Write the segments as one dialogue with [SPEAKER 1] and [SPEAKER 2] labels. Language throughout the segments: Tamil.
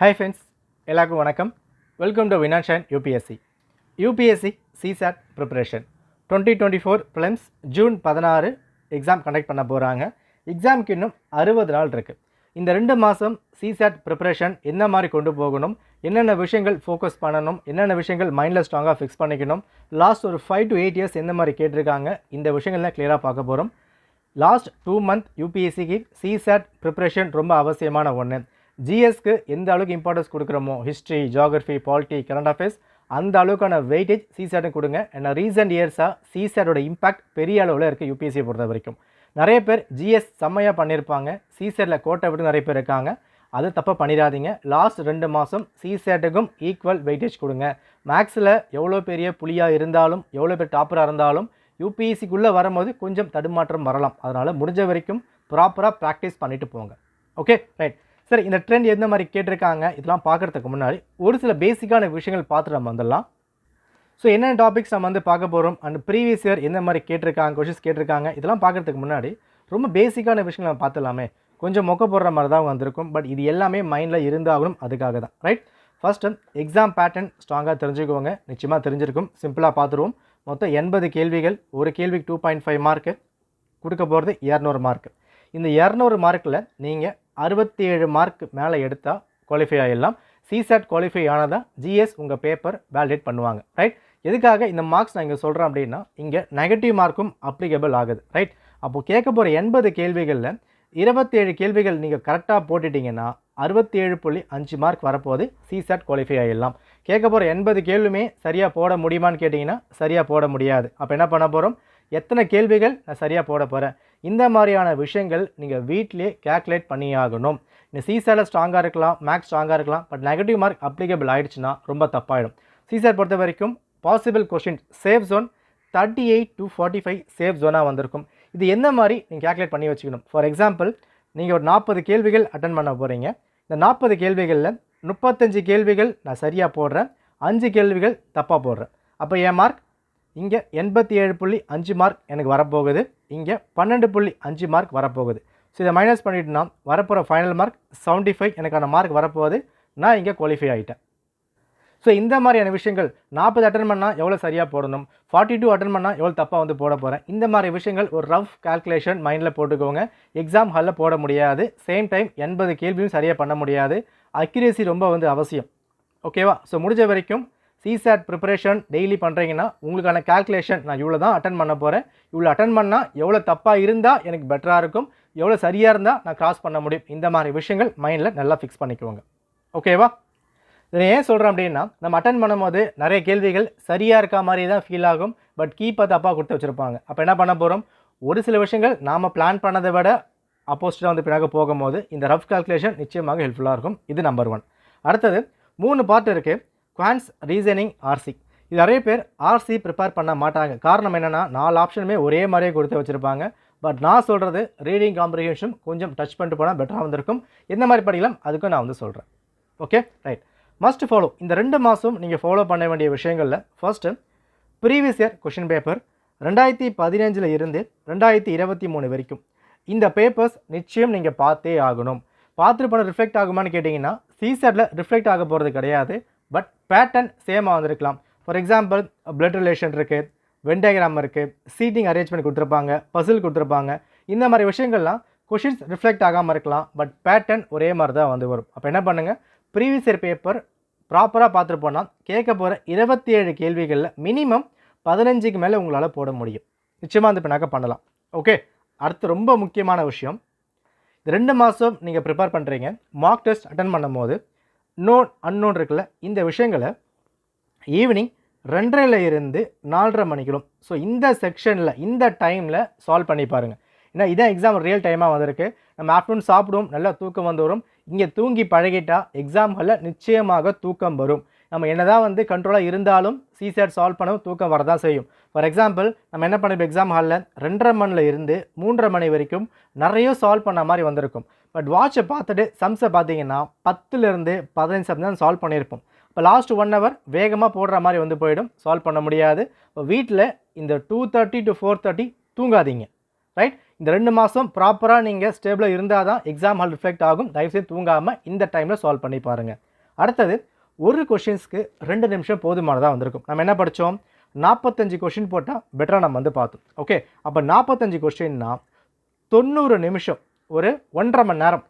[SPEAKER 1] Hi friends, எல்லாருக்கும் வணக்கம். வெல்கம் டு வினாஷன் UPSC. UPSC CSAT preparation 2024 prelims June 16 exam conduct பண்ண போகிறாங்க. எக்ஸாமுக்கு இன்னும் 60 நாள் இருக்குது. இந்த 2 மாதம் சிசாட் ப்ரிப்பரேஷன் என்ன மாதிரி கொண்டு போகணும், என்னென்ன விஷயங்கள் ஃபோக்கஸ் பண்ணணும், என்னென்ன விஷயங்கள் மைண்டில் ஸ்ட்ராங்காக ஃபிக்ஸ் பண்ணிக்கணும், லாஸ்ட் ஒரு 5 to 8 இயர்ஸ் எந்த மாதிரி கேட்டிருக்காங்க, இந்த விஷயங்கள்லாம் கிளியராக பார்க்க போகிறோம். லாஸ்ட் 2 month யூபிஎஸ்சிக்கு சிசாட் ப்ரிப்பரேஷன் ரொம்ப அவசியமான ஒன்று. ஜிஎஸ்க்கு எந்த அளவுக்கு இம்பார்ட்டன்ஸ் கொடுக்குறோமோ, history, geography, polity, current affairs, அந்த அளவுக்கான வெயிட்டேஜ் சிசாட்டுக்கு கொடுங்க. ஏன்னா ரீசெண்ட் இயர்ஸாக சிசாட்டோட இம்பாக்ட் பெரிய அளவில் இருக்குது யூபிஎஸ்சியை பொறுத்த வரைக்கும். நிறைய பேர் ஜிஎஸ் செம்மையாக பண்ணியிருப்பாங்க, சிசாட்டில் கோட்டை விட்டு நிறைய பேர் இருக்காங்க. அது தப்பாக பண்ணிடாதீங்க. லாஸ்ட் 2 மாதம் சிசாட்டுக்கும் ஈக்குவல் வெயிட்டேஜ் கொடுங்க. மேக்ஸில் எவ்வளோ பெரிய புலியாக இருந்தாலும், எவ்வளோ பேர் டாப்பராக இருந்தாலும் யூபிஎஸ்சிக்குள்ளே வரும்போது கொஞ்சம் தடுமாற்றம் வரலாம். அதனால் முடிஞ்ச வரைக்கும் ப்ராப்பராக ப்ராக்டிஸ் பண்ணிவிட்டு போங்க. Okay, right. சரி, இந்த ட்ரெண்ட் எந்த மாதிரி கேட்டிருக்காங்க இதெல்லாம் பார்க்குறதுக்கு முன்னாடி ஒரு சில பேசிக்கான விஷயங்கள் பார்த்துட்டு நம்ம வந்துடலாம். ஸோ என்னென்ன டாபிக்ஸ் நம்ம வந்து பார்க்க போகிறோம் அண்ட் ப்ரீவியஸ் இயர் எந்த மாதிரி கேட்டிருக்காங்க, கொஷின்ஸ் கேட்டிருக்காங்க, இதெல்லாம் பார்க்குறதுக்கு முன்னாடி ரொம்ப பேசிக்கான விஷயங்கள் நம்ம பார்த்துலாமே. கொஞ்சம் மொக்க போடுற மாதிரி தான் வந்திருக்கும், பட் இது எல்லாமே மைண்டில் இருந்தாகணும், அதுக்காக தான். ரைட், ஃபஸ்ட்டு எக்ஸாம் பேட்டர்ன் ஸ்ட்ராங்காக தெரிஞ்சுக்கோங்க. நிச்சயமாக தெரிஞ்சிருக்கும். சிம்பிளாக பார்த்துருவோம். மொத்தம் 80 கேள்விகள், ஒரு கேள்விக்கு 2.5 மார்க்கு, கொடுக்க போகிறது 200 மார்க்கு. இந்த 200 மார்க்கில் நீங்கள் 67 மார்க் மேலே எடுத்தால் குவாலிஃபை ஆகிடலாம். சிசாட் குவாலிஃபை ஆனதான் ஜிஎஸ் உங்கள் பேப்பர் வேலிடேட் பண்ணுவாங்க. ரைட், எதுக்காக இந்த மார்க்ஸ் நான் இங்கே சொல்கிறேன் அப்படின்னா, இங்கே நெகட்டிவ் மார்க்கும் அப்ளிகபிள் ஆகுது. ரைட், அப்போது கேட்க போகிற 80 கேள்விகளில் 27 கேள்விகள் நீங்கள் கரெக்டாக போட்டுட்டிங்கன்னா 67.5 மார்க் வரப்போது சிசாட் குவாலிஃபை ஆகிடலாம். கேட்க போகிற 80 கேள்வியுமே சரியாக போட முடியுமான்னு கேட்டிங்கன்னா சரியாக போட முடியாது. அப்போ என்ன பண்ண போகிறோம், எத்தனை கேள்விகள் நான் சரியாக போட போகிறேன், இந்த மாதிரியான விஷயங்கள் நீங்கள் வீட்டிலே கேல்குலேட் பண்ணி ஆகணும். இந்த சிசாட்டில் ஸ்ட்ராங்காக இருக்கலாம், மேக்ஸ் ஸ்ட்ராங்காக இருக்கலாம், பட் நெகட்டிவ் மார்க் அப்ளிகபிள் ஆகிடுச்சுன்னா ரொம்ப தப்பாயிடும். சிசாட் பொறுத்த வரைக்கும் possible question safe zone 38 to 45 safe ஜோனாக வந்திருக்கும். இது என்ன மாதிரி நீங்கள் கேல்குலேட் பண்ணி வச்சுக்கணும். ஃபார் எக்ஸாம்பிள், நீங்கள் ஒரு 40 கேள்விகள் அட்டன் பண்ண போகிறீங்க. இந்த 40 கேள்விகளில் 35 கேள்விகள் நான் சரியாக போடுறேன், 5 கேள்விகள் தப்பாக போடுறேன். அப்போ என் மார்க் இங்கே 87.5 மார்க் எனக்கு வரப்போகுது, இங்கே 12.5 மார்க் வரப்போகுது. ஸோ இதை மைனஸ் பண்ணிவிட்டுனா வரப்போகிற ஃபைனல் மார்க் 75 எனக்கான மார்க் வரப்போகுது. நான் இங்கே குவாலிஃபை ஆகிட்டேன். ஸோ இந்த மாதிரியான விஷயங்கள் 40 அட்டன் பண்ணால் எவ்வளோ சரியாக போடணும், 42 அட்டன் பண்ணால் எவ்வளோ தப்பாக வந்து போட போகிறேன், இந்த மாதிரி விஷயங்கள் ஒரு ரஃப் கால்குலேஷன் மைண்டில் போட்டுக்கோங்க. எக்ஸாம் ஹாலில் போட முடியாது, சேம் டைம் 80 கேள்வியும் சரியாக பண்ண முடியாது. அக்யூரேசி ரொம்ப வந்து அவசியம். ஓகேவா? ஸோ முடிஞ்ச வரைக்கும் சிசாட் ப்ரிப்பரேஷன் டெய்லி பண்ணுறீங்கன்னா உங்களுக்கான கால்குலேஷன், நான் இவ்வளோ தான் அட்டன் பண்ண போகிறேன், இவ்வளோ அட்டன் பண்ணால் எவ்வளோ தப்பாக இருந்தால் எனக்கு பெட்டராக இருக்கும், எவ்வளோ சரியாக இருந்தால் நான் கிராஸ் பண்ண முடியும், இந்த மாதிரி விஷயங்கள் மைண்டில் நல்லா ஃபிக்ஸ் பண்ணிக்குவோங்க. ஓகேவா? இதை ஏன் சொல்கிறேன் அப்படின்னா, நம்ம அட்டன் பண்ணும்போது நிறைய கேள்விகள் சரியாக இருக்க மாதிரி தான் ஃபீல் ஆகும், பட் கீப்பை தப்பாக கொடுத்து வச்சுருப்பாங்க. அப்போ என்ன பண்ண போகிறோம், ஒரு சில விஷயங்கள் நாம் பிளான் பண்ணதை விட அப்போசிட்டாக வந்து பின்னாக போகும்போது இந்த ரஃப் கால்குலேஷன் நிச்சயமாக ஹெல்ப்ஃபுல்லாக இருக்கும். இது நம்பர் 1. அடுத்தது 3 பார்ட் இருக்குது. Quants, reasoning, RC. இது நிறைய பேர் ஆர்சி ப்ரிப்பேர் பண்ண மாட்டாங்க. காரணம் என்னென்னா 4 ஆப்ஷனுமே ஒரே மாதிரியே கொடுத்து வச்சுருப்பாங்க. பட் நான் சொல்கிறது ரீடிங் காம்ப்ரிஹென்ஷன் கொஞ்சம் டச் பண்ணிட்டு போனால் பெட்டராக வந்திருக்கும். எந்த மாதிரி படிக்கலாம் அதுக்கும் நான் வந்து சொல்கிறேன். Okay, right. Must follow. இந்த 2 மாதம் நீங்கள் ஃபாலோ பண்ண வேண்டிய விஷயங்களில் first previous year question paper 2015 இருந்து 2023 வரைக்கும் இந்த பேப்பர்ஸ் நிச்சயம் நீங்கள் பார்த்தே ஆகணும். பார்த்துட்டு போன ரிஃப்ளெக்ட் ஆகுமான்னு கேட்டிங்கன்னா சிசாட்டில் ரிஃப்ளெக்ட் ஆக போகிறது கிடையாது, பட் பேட்டர்ன் சேமாக வந்திருக்கலாம். ஃபார் எக்ஸாம்பிள், பிளட் ரிலேஷன் இருக்குது, வென் டயக்ராம் இருக்குது, சீட்டிங் அரேஞ்ச்மெண்ட் கொடுத்துருப்பாங்க, பசில் கொடுத்துருப்பாங்க. இந்த மாதிரி விஷயங்கள்லாம் கொஷின்ஸ் ரிஃப்ளெக்ட் ஆகாமல் இருக்கலாம், பட் பேட்டர்ன் ஒரே மாதிரி தான் வந்து வரும். அப்போ என்ன பண்ணுங்கள், ப்ரீவியஸ் இயர் பேப்பர் ப்ராப்பராக பார்த்துட்டு போனால் கேட்க போகிற 27 கேள்விகளில் மினிமம் 15க்கு மேலே உங்களால் போட முடியும். நிச்சயமாக அந்த பின்னாக்க பண்ணலாம். ஓகே, அடுத்து ரொம்ப முக்கியமான விஷயம், இந்த 2 மாதம் நீங்கள் ப்ரிப்பேர் பண்ணுறீங்க, மார்க் டெஸ்ட் அட்டன் பண்ணும்போது நோன் அன்னோன் இருக்குல்ல, இந்த விஷயங்களை ஈவினிங் 2:30 இருந்து 4:30 மணிக்குள்ளும், ஸோ இந்த செக்ஷனில் இந்த டைமில் சால்வ் பண்ணி பாருங்கள். ஏன்னா இதான் எக்ஸாம் ரியல் டைமாக வந்திருக்கு. நம்ம ஆஃப்டர்நூன் சாப்பிடுவோம், நல்லா தூக்கம் வந்து வரும். இங்கே தூங்கி பழகிட்டால் எக்ஸாம்களில் நிச்சயமாக தூக்கம் வரும். நம்ம என்ன தான் வந்து கண்ட்ரோலாக இருந்தாலும் சிசாட் சால்வ் பண்ணவும் தூக்கம் வரதான் செய்யும். ஃபார் எக்ஸாம்பிள், நம்ம என்ன பண்ணிப்போம், எக்ஸாம் ஹாலில் 2:30 மணில இருந்து 3:30 மணி வரைக்கும் நிறைய சால்வ் பண்ண மாதிரி வந்திருக்கும். பட் வாட்சை பார்த்துட்டு சம்ஸை பார்த்தீங்கன்னா 10லேருந்து 15 சம் தான் சால்வ் பண்ணியிருப்போம். இப்போ லாஸ்ட் 1 hour வேகமாக போடுற மாதிரி வந்து போயிடும், சால்வ் பண்ண முடியாது. இப்போ வீட்டில் இந்த 2:30 to 4:30 தூங்காதீங்க. ரைட், இந்த 2 மாதம் ப்ராப்பராக நீங்கள் ஸ்டேபிளாக இருந்தால் தான் எக்ஸாம் ஹால் ரிஃப்ளெக்ட் ஆகும். தயவுசெய்து தூங்காமல் இந்த டைமில் சால்வ் பண்ணி பாருங்கள். அடுத்தது ஒரு கொஷின்ஸ்க்கு 2 நிமிஷம் போதுமானதாக வந்திருக்கும். நம்ம என்ன படித்தோம், 45 கொஷின் போட்டால் பெட்டராக நம்ம வந்து பார்த்தோம். ஓகே, அப்போ 45 கொஷின்னா 90 நிமிஷம், ஒரு 1.5 மணி நேரம்.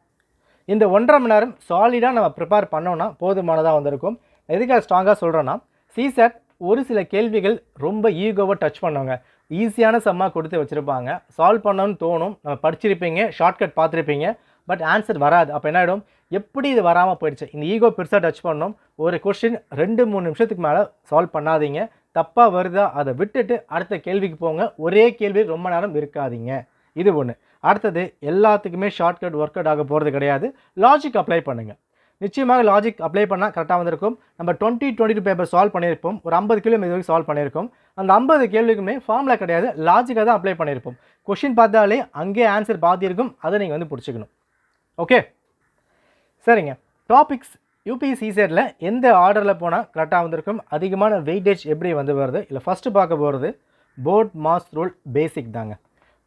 [SPEAKER 1] இந்த 1.5 மணி நேரம் சாலிடாக நம்ம ப்ரிப்பேர் பண்ணோன்னா போதுமானதாக வந்திருக்கும். எதுக்காக ஸ்ட்ராங்காக சொல்கிறேன்னா, சிசேட் ஒரு சில கேள்விகள் ரொம்ப ஈகோவை டச் பண்ணுவாங்க. ஈஸியான சம்மாக கொடுத்து வச்சுருப்பாங்க, சால்வ் பண்ணணும்னு தோணும், நம்ம படிச்சிருப்பீங்க, ஷார்ட்கட் பார்த்துருப்பீங்க, பட் ஆன்சர் வராது. அப்போ என்ன ஆகிடும், எப்படி இது வராமல் போயிடுச்சு, இந்த ஈகோ பெருசாக டச் பண்ணணும். ஒரு கொஸ்டின் 2-3 நிமிஷத்துக்கு மேலே சால்வ் பண்ணாதீங்க. தப்பாக வருதா அதை விட்டுட்டு அடுத்த கேள்விக்கு போங்க. ஒரே கேள்வி ரொம்ப நேரம் இருக்காதீங்க. இது ஒன்று. அடுத்தது, எல்லாத்துக்குமே ஷார்ட்கட் ஒர்க் அவுட் ஆக போகிறது கிடையாது. லாஜிக் அப்ளை பண்ணுங்கள். நிச்சயமாக லாஜிக் அப்ளை பண்ணால் கரெக்டாக வந்திருக்கும். நம்ம 2022 பேப்பர் சால்வ் பண்ணியிருப்போம், ஒரு 50 கேள்வி இது வரைக்கும் சால்வ் பண்ணியிருக்கோம். அந்த 50 கேள்விக்குமே ஃபார்முலா கிடையாது, லாஜிக்காக தான் அப்ளை பண்ணியிருப்போம். கொஷின் பார்த்தாலே அங்கே ஆன்சர் பார்த்திருக்கும், அதை நீங்கள் வந்து பிடிச்சிக்கணும். ஓகே, சரிங்க. டாபிக்ஸ் யூபிஎஸ்சி சிசேட்டில் எந்த ஆர்டரில் போனால் கரெக்டாக வந்திருக்கும், அதிகமான வெயிட்டேஜ் எப்படி வந்து வருது, இல்லை ஃபஸ்ட்டு பார்க்க போகிறது போர்ட் மாஸ் ரூல் பேசிக் தாங்க.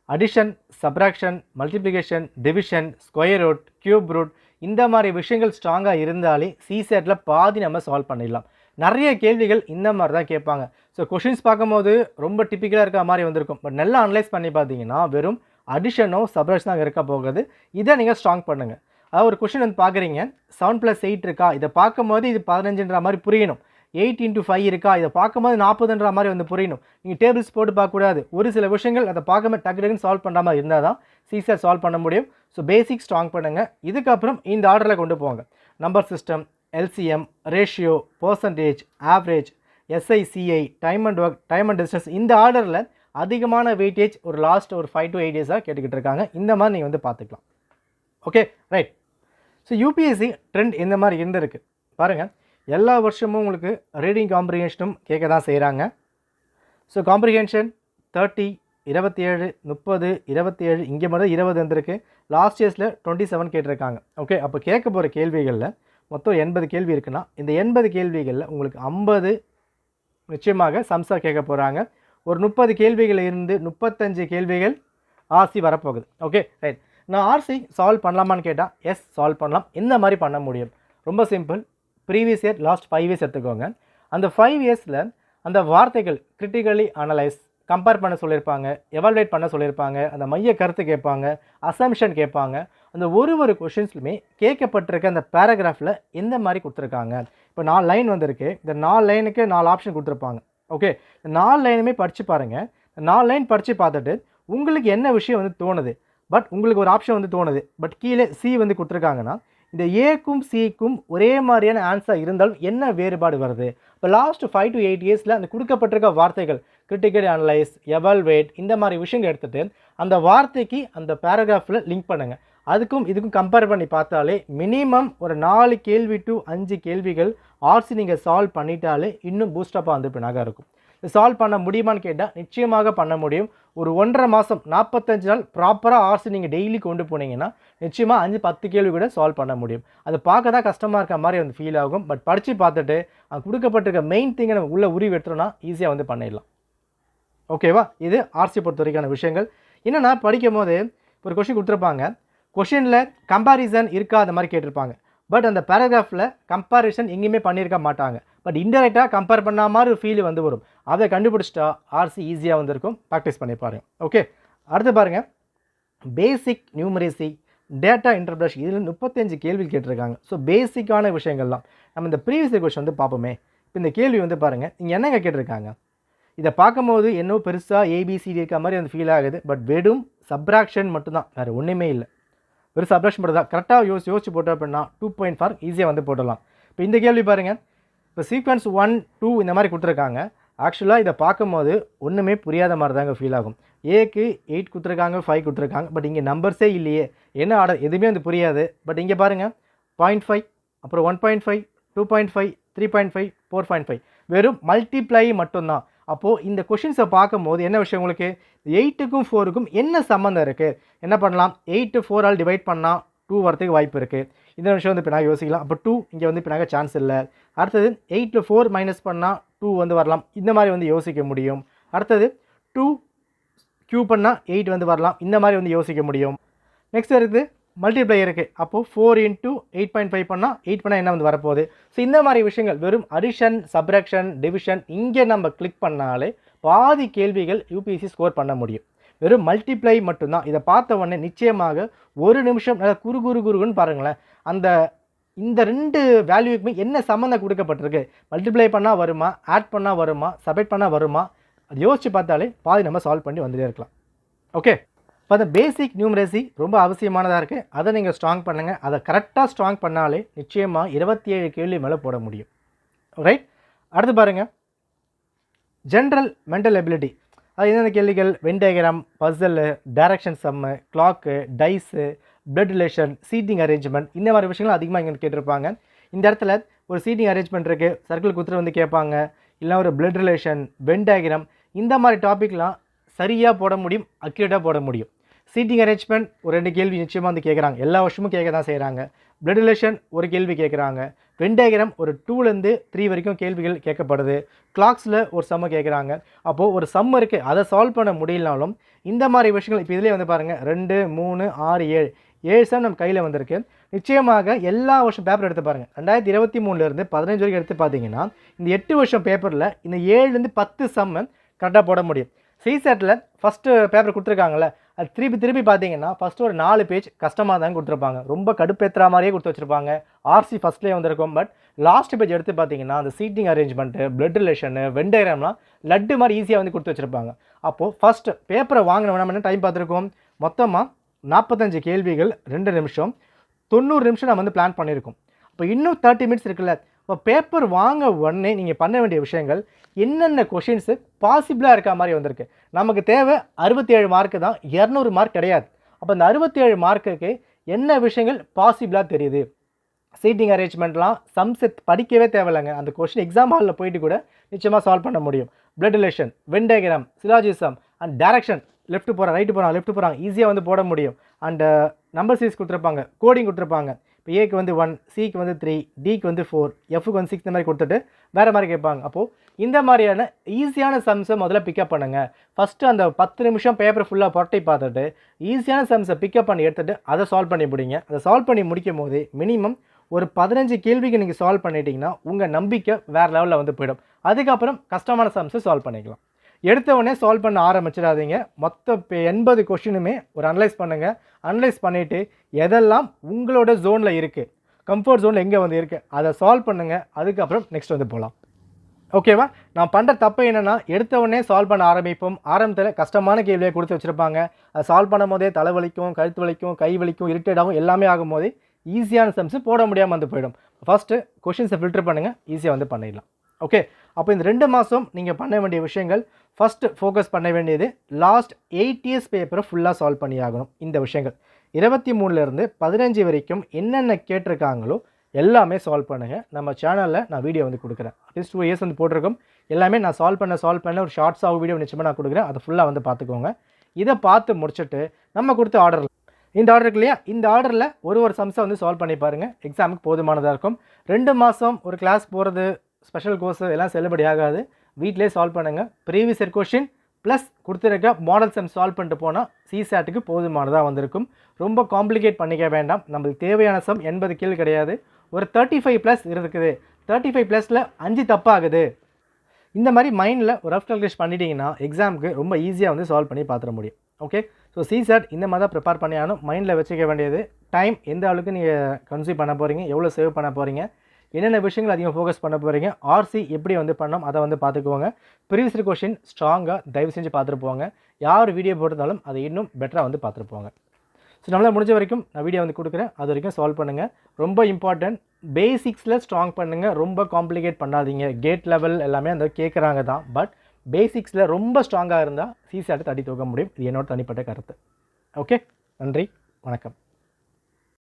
[SPEAKER 1] Addition, subtraction, multiplication, division, square root, cube root, இந்த மாதிரி விஷயங்கள் ஸ்ட்ராங்காக இருந்தாலே சிசேட்டில் பாதி நம்ம சால்வ் பண்ணிடலாம். நிறைய கேள்விகள் இந்த மாதிரி தான் கேட்பாங்க. ஸோ கொஷின்ஸ் பார்க்கும்போது ரொம்ப டிப்பிக்கலாக இருக்க மாதிரி வந்திருக்கும், பட் நல்லா அனலைஸ் பண்ணி பார்த்தீங்கன்னா வெறும் அடிஷனோ சப்ராக்ஷன் தான் இருக்க போகுது. இதை நீங்கள் ஸ்ட்ராங் பண்ணுங்கள். அதாவது ஒரு கொஷின் வந்து பார்க்குறீங்க, 7+8 இருக்கா, இதை பார்க்கும்போது இது 15ன்ற மாதிரி புரியணும். 8 × 5 இருக்கா, இதை பார்க்கும்போது 40ன்ற மாதிரி வந்து புரியணும். நீங்கள் டேபிள்ஸ் போட்டு பார்க்கக்கூடாது. ஒரு சில விஷயங்கள் அதை பார்க்கும்போது டக்கு டக்குன்னு சால்வ் பண்ணுற மாதிரி இருந்தால் தான் சிசேட் சால்வ் பண்ண முடியும். ஸோ பேசிக் ஸ்ட்ராங் பண்ணுங்கள். இதுக்கப்புறம் இந்த ஆர்டரில் கொண்டு போங்க. Number system, LCM, ratio, percentage, average, SI CI, time and work, time and distance, இந்த ஆர்டரில் அதிகமான வெயிட்டேஜ் ஒரு லாஸ்ட் ஒரு 5 to 8 டேஸாக கேட்டுக்கிட்டு இருக்காங்க. இந்த மாதிரி நீங்கள் வந்து பார்த்துக்கலாம். Okay, right. So UPSC trend இந்த மாதிரி இருந்திருக்கு பாருங்கள். எல்லா வருஷமும் உங்களுக்கு ரீடிங் காம்ப்ரிஹென்ஷனும் கேட்க தான் செய்கிறாங்க. ஸோ காம்ப்ரிஹென்ஷன் 30, 27, 30, 27, இங்கே மட்டும் 20 வந்திருக்கு. லாஸ்ட் இயர்ஸில் 27 கேட்டிருக்காங்க. ஓகே, அப்போ கேட்க போகிற கேள்விகளில் மொத்தம் 80 கேள்வி இருக்குன்னா, இந்த 80 கேள்விகளில் உங்களுக்கு 50 நிச்சயமாக சம்ஸாக கேட்க போகிறாங்க. ஒரு 30 கேள்விகள் இருந்து 35 கேள்விகள் ஆர்சி வரப்போகுது. Okay, right. நான் ஆர்சி சால்வ் பண்ணலாமான்னு கேட்டால் எஸ், சால்வ் பண்ணலாம். எந்த மாதிரி பண்ண முடியும், ரொம்ப simple. Previous year, last 5 years எடுத்துக்கோங்க. அந்த 5 இயர்ஸில் அந்த வார்த்தைகள் கிரிட்டிக்கலி அனலைஸ், கம்பேர் பண்ண சொல்லியிருப்பாங்க, எவால்வேட் பண்ண சொல்லியிருப்பாங்க, அந்த மைய கருத்து கேட்பாங்க, அசம்ஷன் கேட்பாங்க. அந்த ஒரு கொஷின்ஸ்லுமே கேட்கப்பட்டிருக்க அந்த பேராகிராஃபில் எந்த மாதிரி கொடுத்துருக்காங்க. இப்போ 4 லைன் வந்திருக்கு, இந்த 4 லைனுக்கு 4 ஆப்ஷன் கொடுத்துருப்பாங்க. ஓகே, இந்த 4 லைனுமே படித்து பாருங்கள். 4 லைன் படித்து பார்த்துட்டு உங்களுக்கு என்ன விஷயம் வந்து தோணுது, பட் உங்களுக்கு ஒரு ஆப்ஷன் வந்து தோணுது, பட் கீழே சி வந்து கொடுத்துருக்காங்கன்னா, இந்த ஏக்கும் சிக்கும் ஒரே மாதிரியான ஆன்சர் இருந்தாலும் என்ன வேறுபாடு வருது. இப்போ லாஸ்ட் 5 to 8 இயர்ஸில் அந்த கொடுக்கப்பட்டிருக்க வார்த்தைகள் கிரிட்டிக்கல் அனலைஸ், எவால்வேட், இந்த மாதிரி விஷயங்கள் எடுத்துகிட்டு அந்த வார்த்தைக்கு அந்த பேராகிராஃபில் லிங்க் பண்ணுங்கள். அதுக்கும் இதுக்கும் கம்பேர் பண்ணி பார்த்தாலே மினிமம் ஒரு 4 கேள்வி to 5 கேள்விகள் ஆர்சி நீங்கள் சால்வ் பண்ணிட்டாலே இன்னும் பூஸ்டப்பாக வந்து பின்னாக இருக்கும். சால்வ் பண்ண முடியுமான்னு கேட்டால் நிச்சயமாக பண்ண முடியும். ஒரு 1.5 மாதம் 45 நாள் ப்ராப்பராக ஆர்சி நீங்கள் டெய்லி கொண்டு போனீங்கன்னா நிச்சயமாக 5-10 கேள்வி கூட சால்வ் பண்ண முடியும். அது பார்க்க தான் கஷ்டமாக இருக்க மாதிரி வந்து ஃபீல் ஆகும், பட் படித்து பார்த்துட்டு அது கொடுக்கப்பட்டிருக்க மெயின் திங்கை நம்ம உள்ளே உருவி எடுத்துட்டோம்னா ஈஸியாக வந்து பண்ணிடலாம். ஓகேவா, இது ஆர்சி பொறுத்த வரைக்கான விஷயங்கள். என்னென்னா, படிக்கும் போது ஒரு கொஷின் கொடுத்துருப்பாங்க, கொஷினில் கம்பேரிசன் இருக்கா அந்த மாதிரி கேட்டிருப்பாங்க, பட் அந்த பேராகிராஃபில் கம்பேரிசன் எங்கேயுமே பண்ணியிருக்க மாட்டாங்க, பட் இன்டெரக்டாக கம்பேர் பண்ண மாதிரி ஒரு ஃபீல் வந்து வரும். அதை கண்டுபிடிச்சிட்டா ஆர்சி ஈஸியாக வந்திருக்கும். ப்ராக்டிஸ் பண்ணி பாருங்கள். ஓகே, அடுத்து பாருங்கள், பேசிக் நியூமரேசி, டேட்டா இன்டர்பிரேஷன், இதில் 35 கேள்வி கேட்டிருக்காங்க. ஸோ பேசிக்கான விஷயங்கள்லாம் நம்ம இந்த ப்ரீவியஸ் கொஸ்டின் வந்து பார்ப்போமே. இப்போ இந்த கேள்வி வந்து பாருங்கள், நீங்கள் என்னங்க கேட்டிருக்காங்க. இதை பார்க்கும்போது என்னோ பெருசாக ஏபிசிடி இருக்க மாதிரி வந்து ஃபீல் ஆகுது, பட் வெறும் சப்ராக்ஷன் மட்டும்தான், வேறு ஒன்றுமே இல்லை. வெறும் சப்ராக்ஷன் மட்டும் தான். கரெக்டாக யோசிச்சு போட்டோம் அப்படின்னா 2.4 ஈஸியாக வந்து போடலாம். இப்போ இந்த கேள்வி பாருங்கள், இப்போ சீக்வன்ஸ் 1, 2 இந்த மாதிரி கொடுத்துருக்காங்க. ஆக்சுவலாக இதை பார்க்கும்போது ஒன்றுமே புரியாத மாதிரி தாங்க ஃபீல் ஆகும். ஏக்கு 8 கொடுத்துருக்காங்க, 5 கொடுத்துருக்காங்க, பட் இங்கே நம்பர்ஸே இல்லையே, என்ன ஆர்டர் எதுவுமே வந்து புரியாது. பட் இங்கே பாருங்கள் 0.5, அப்புறம் 1.5, 2.5, 3.5, 4.5, வெறும் மல்டிப்ளை மட்டும்தான். அப்போது இந்த கொஷின்ஸை பார்க்கும்போது என்ன விஷயம், உங்களுக்கு 8க்கும் 4க்கும் என்ன சம்மந்தம் இருக்குது, என்ன பண்ணலாம், 8 4 ஆல் டிவைட் பண்ணால் 2 வரத்துக்கு வாய்ப்பு இருக்குது. இந்த விஷயம் வந்து இப்போ நான் யோசிக்கலாம். அப்போ 2 இங்கே வந்து இப்போ நாங்கள் சான்ஸ் இல்லை. அடுத்தது 8 4 மைனஸ் பண்ணால் 2 வந்து வரலாம், இந்த மாதிரி வந்து யோசிக்க முடியும். அடுத்தது 2 க்யூ பண்ணால் 8 வந்து வரலாம், இந்த மாதிரி வந்து யோசிக்க முடியும். நெக்ஸ்ட் இருக்குது மல்டிப்ளை இருக்குது. அப்போது 4 இன்ட்டு 8.5 பண்ணால் 8 பண்ணால் என்ன வந்து வரப்போகுது. ஸோ இந்த மாதிரி விஷயங்கள் வெறும் அடிஷன், சப்ராக்ஷன், டிவிஷன் இங்கே நம்ம கிளிக் பண்ணாலே பாதி கேள்விகள் யூபிஎஸ்சி ஸ்கோர் பண்ண முடியும். வெறும் மல்டிப்ளை மட்டும்தான். இதை பார்த்த உடனே நிச்சயமாக ஒரு நிமிஷம் நல்லா குறுகுன்னு பாருங்களேன். இந்த 2 வேல்யூக்குமே என்ன சம்மந்தம் கொடுக்கப்பட்டிருக்கு, மல்டிப்ளை பண்ணால் வருமா, ஆட் பண்ணால் வருமா, சப்ட்ராக்ட் பண்ணால் வருமா, அது யோசித்து பார்த்தாலே பாதி நம்ம சால்வ் பண்ணி வந்துட்டே இருக்கலாம். ஓகே, இப்போ அந்த பேசிக் நியூமரசி ரொம்ப அவசியமானதாக இருக்குது. அதை நீங்கள் ஸ்ட்ராங் பண்ணுங்கள். அதை கரெக்டாக ஸ்ட்ராங் பண்ணாலே நிச்சயமாக 27 கேள்வி மேலே போட முடியும். ரைட், அடுத்து பாருங்கள், ஜென்ரல் மென்டல் எபிலிட்டி. அது என்னென்ன கேள்விகள், Venn diagram, puzzle, direction sum, clock, dice, blood relation, seating arrangement, இந்த மாதிரி விஷயங்கள் அதிகமாக இங்கே கேட்டிருப்பாங்க. இந்த இடத்துல ஒரு சீட்டிங் அரேஞ்ச்மெண்ட் இருக்குது, சர்க்கிள் குத்துட்டு வந்து கேட்பாங்க, இல்லை ஒரு பிளட் ரிலேஷன், வென் டயக்ராம், இந்த மாதிரி டாபிக்லாம் சரியாக போட முடியும், அக்யூரேட்டாக போட முடியும். சீட்டிங் அரேஞ்ச்மெண்ட் ஒரு 2 கேள்வி நிச்சயமாக வந்து கேட்குறாங்க, எல்லா வருஷமும் கேட்க தான் செய்கிறாங்க. பிளட் ரிலேஷன் ஒரு கேள்வி கேட்குறாங்க. வென் டயக்ராம் ஒரு 2லேருந்து 3 வரைக்கும் கேள்விகள் கேட்கப்படுது. கிளாக்ஸில் ஒரு சம்மு கேட்குறாங்க. அப்போது ஒரு சம் இருக்குது, அதை சால்வ் பண்ண முடியலனாலும் இந்த மாதிரி விஷயங்கள் இப்போ இதிலே வந்து பாருங்கள், 2, 3, 6, 7 சம் நம்ம கையில் வந்திருக்கு. நிச்சயமாக எல்லா வருஷம் பேப்பர் எடுத்து பாருங்கள், 2023லேருந்து 15 வரைக்கும் எடுத்து பார்த்தீங்கன்னா இந்த 8 வருஷம் பேப்பரில் இந்த 7லேருந்து 10 சம்மு கரெக்டாக போட முடியும். சிசெட்டில் ஃபஸ்ட்டு பேப்பர் கொடுத்துருக்காங்கல்ல, அது திருப்பி பார்த்தீங்கன்னா ஃபஸ்ட்டு ஒரு 4 பேஜ் கஷ்டமாக தான் கொடுத்துருப்பாங்க, ரொம்ப கடுப்பேற்றுற மாதிரியே கொடுத்து வச்சுருப்பாங்க. ஆர்சி ஃபஸ்ட்லேயே வந்திருக்கும். பட் லாஸ்ட் பேஜ் எடுத்து பார்த்தீங்கன்னா அந்த seating arrangement, blood relation, Venn டயக்ராம்லாம் லட்டு மாதிரி ஈஸியாக வந்து கொடுத்து வச்சுருப்பாங்க. அப்போது ஃபஸ்ட்டு பேப்பரை வாங்கின நம்ம என்ன டைம் பார்த்துருக்கோம், மொத்தமாக 45 கேள்விகள் 2 நிமிஷம், 90 நிமிஷம் நம்ம வந்து பிளான் பண்ணியிருக்கோம். அப்போ இன்னும் 30 மினிட்ஸ் இருக்குல்ல. இப்போ பேப்பர் வாங்க உடனே நீங்கள் பண்ண வேண்டிய விஷயங்கள், என்னென்ன கொஷின்ஸு பாசிபிளாக இருக்க மாதிரி வந்திருக்கு. நமக்கு தேவை 67 மார்க்கு தான், 200 மார்க் கிடையாது. அப்போ இந்த 67 மார்க்குக்கு என்ன விஷயங்கள் பாசிபிளாக தெரியுது. சீட்டிங் அரேஞ்ச்மெண்ட்லாம் சம்செட் படிக்கவே தேவையில்லைங்க, அந்த கொஷின் எக்ஸாம் ஹாலில் போயிட்டு கூட நிச்சயமாக சால்வ் பண்ண முடியும். Blood relation, Venn diagram, syllogism and direction, left போகிறாங்க, ரைட்டு போகிறாங்க, லெஃப்ட் போகிறாங்க, ஈஸியாக வந்து போட முடியும். அண்டு நம்பர் சீரிஸ் கொடுத்துருப்பாங்க, கோடிங் கொடுத்துருப்பாங்க. இப்போ ஏக்கு வந்து 1, சிக்கு வந்து 3, டிக்கு வந்து 4, எஃப்க்கு வந்து 6, இந்த மாதிரி கொடுத்துட்டு வேறு மாதிரி கேட்பாங்க. அப்போது இந்த மாதிரியான ஈஸியான சம்ஸை முதல்ல பிக்கப் பண்ணுங்கள். ஃபஸ்ட்டு அந்த 10 நிமிஷம் பேப்பர் ஃபுல்லாக புரட்டி பார்த்துட்டு ஈஸியான சம்ஸை பிக்கப் பண்ணி எடுத்துகிட்டு அதை சால்வ் பண்ணி முடிங்க. அதை சால்வ் பண்ணி முடிக்கும் போது மினிமம் ஒரு 15 கேள்விக்கு நீங்கள் சால்வ் பண்ணிட்டீங்கன்னா உங்கள் நம்பிக்கை வேறு லெவலில் வந்து போயிடும். அதுக்கப்புறம் கஷ்டமான சம்ஸை சால்வ் பண்ணிக்கலாம். எடுத்த உடனே சால்வ் பண்ண ஆரம்பிச்சிடாதீங்க. மொத்த 80 கொஷினுமே ஒரு அனலைஸ் பண்ணுங்கள். அனலைஸ் பண்ணிவிட்டு எதெல்லாம் உங்களோட ஜோனில் இருக்குது, கம்ஃபர்ட் ஜோனில் எங்கே வந்து இருக்குது, அதை சால்வ் பண்ணுங்கள். அதுக்கப்புறம் நெக்ஸ்ட் வந்து போகலாம். ஓகேவா? நான் பண்ணுற தப்பு என்னென்னா, எடுத்த உடனே சால்வ் பண்ண ஆரம்பிப்போம். ஆரம்பத்தில் கஷ்டமான கேள்வியை கொடுத்து வச்சுருப்பாங்க. அதை சால்வ் பண்ணும் போதே தலைவலிக்கும், கழுத்து வலிக்கும், கை வலிக்கும், இரிட்டேட் ஆகும், எல்லாமே ஆகும்போது ஈஸியான சம்ஸு போட முடியாமல் வந்து போயிடும். ஃபஸ்ட்டு கொஷின்ஸை ஃபில்டர் பண்ணுங்கள், ஈஸியாக வந்து பண்ணிடலாம். ஓகே, அப்போ இந்த 2 மாதம் நீங்கள் பண்ண வேண்டிய விஷயங்கள், ஃபஸ்ட்டு ஃபோக்கஸ் பண்ண வேண்டியது லாஸ்ட் 8 இயர்ஸ் பேப்பரை ஃபுல்லாக சால்வ் பண்ணி ஆகணும். இந்த விஷயங்கள் 23லேருந்து 15 வரைக்கும் என்னென்ன கேட்டிருக்காங்களோ எல்லாமே சால்வ் பண்ணுங்கள். நம்ம சேனலில் நான் வீடியோ வந்து கொடுக்குறேன். அட்லீஸ்ட் 2 இயர்ஸ் வந்து போட்டிருக்கோம். எல்லாமே நான் சால்வ் பண்ண ஒரு ஷார்ட்ஸாக வீடியோ நிச்சயமாக நான் கொடுக்குறேன். அதை ஃபுல்லாக வந்து பார்த்துக்கோங்க. இதை பார்த்து முடிச்சுட்டு நம்ம கொடுத்த ஆர்டர், இந்த ஆர்டர் இருக்கு இல்லையா, இந்த ஆர்டரில் ஒரு சம்ஸை வந்து சால்வ் பண்ணி பாருங்கள். எக்ஸாமுக்கு போதுமானதாக இருக்கும். 2 மாதம் ஒரு கிளாஸ் போகிறது, ஸ்பெஷல் கோர்ஸு எல்லாம் செல்லுபடி ஆகாது. வீட்டிலே சால்வ் பண்ணுங்கள். ப்ரீவியஸ் இயர் கொஷின் ப்ளஸ் கொடுத்துருக்க மாடல் சம் சால்வ் பண்ணிட்டு போனால் சிசாட்டுக்கு போதுமானதாக வந்திருக்கும். ரொம்ப காம்ப்ளிகேட் பண்ணிக்க வேண்டாம். நம்மளுக்கு தேவையான சம் 80 கேள்வி கிடையாது, ஒரு 35+ இருக்குது. 35+ல் 5 தப்பாகுது. இந்த மாதிரி மைண்டில் ஒரு ரஃப் கால்குலேஷன் பண்ணிட்டீங்கன்னா எக்ஸாமுக்கு ரொம்ப ஈஸியாக வந்து சால்வ் பண்ணி பார்த்துட முடியும். ஓகே, ஸோ சிசாட் இந்த மாதிரி தான் ப்ரிப்பேர் பண்ணி ஆகணும். மைண்டில் வச்சுக்க வேண்டியது டைம் எந்த அளவுக்கு நீங்கள் கன்சியூம் பண்ண போகிறீங்க, எவ்வளோ சேவ் பண்ண போகிறீங்க, என்னென்ன விஷயங்கள் அதிகம் ஃபோக்கஸ் பண்ண போகிறீங்க, ஆர்சி எப்படி வந்து பண்ணோம் அதை வந்து பார்த்துக்குவோங்க. ப்ரீவியஸ் இயர் கொஷின் ஸ்ட்ராங்காக தயவு செஞ்சு பார்த்துட்டு போங்க. யார் வீடியோ போட்டிருந்தாலும் அதை இன்னும் பெட்டராக வந்து பார்த்துட்டு போங்க. ஸோ நம்மளால் முடிஞ்ச வரைக்கும் நான் வீடியோ வந்து கொடுக்குறேன், அது வரைக்கும் சால்வ் பண்ணுங்கள். ரொம்ப இம்பார்ட்டன்ட், பேசிக்ஸில் ஸ்ட்ராங் பண்ணுங்கள், ரொம்ப காம்ப்ளிகேட் பண்ணாதீங்க. கேட் லெவல் எல்லாமே அந்த கேட்குறாங்க தான், பட் பேசிக்ஸில் ரொம்ப ஸ்ட்ராங்காக இருந்தால் சிசாட்டை தட்டி தூக்க முடியும். இது என்னோட தனிப்பட்ட கருத்து. ஓகே, நன்றி, வணக்கம்.